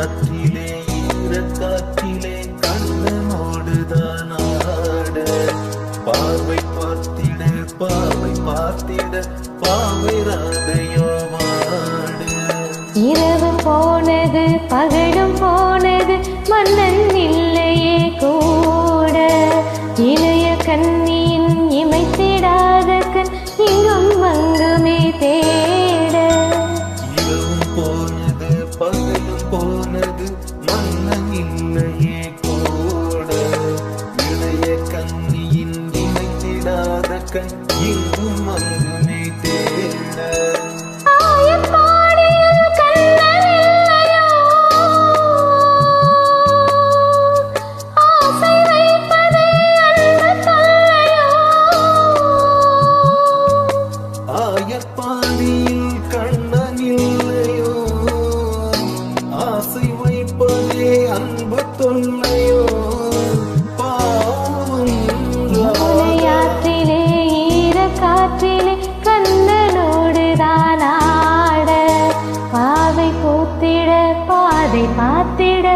காற்றிலே ஈரக்காற்றிலே கண்ணனோடுதான் ஆட பார்வை பார்த்திட பார்வை பார்த்திட பாவை ராதையோ வாட இரவு போனது பகலும் போனது மன்னன் இல்லையே கூட இளைய கண்ணியின் இமைத்திடாத கண் இங்கும் அங்குமே தேட இரவும் போனது பகலும் போனது மன்னன் இல்லையே கூட இளைய கண்ணியின் இமைத்திடாத கண் இங்கும் அங்குமே தேட ஆயப்பாடியில் கண்ணன் இல்லையோ ஆசை வைப்பதே அன்பு தொல்லையோ யாத்திலே ஈர காற்றிலே கண்ணனோடு தான் ஆட பாதை பூத்திட பாதை பார்த்திட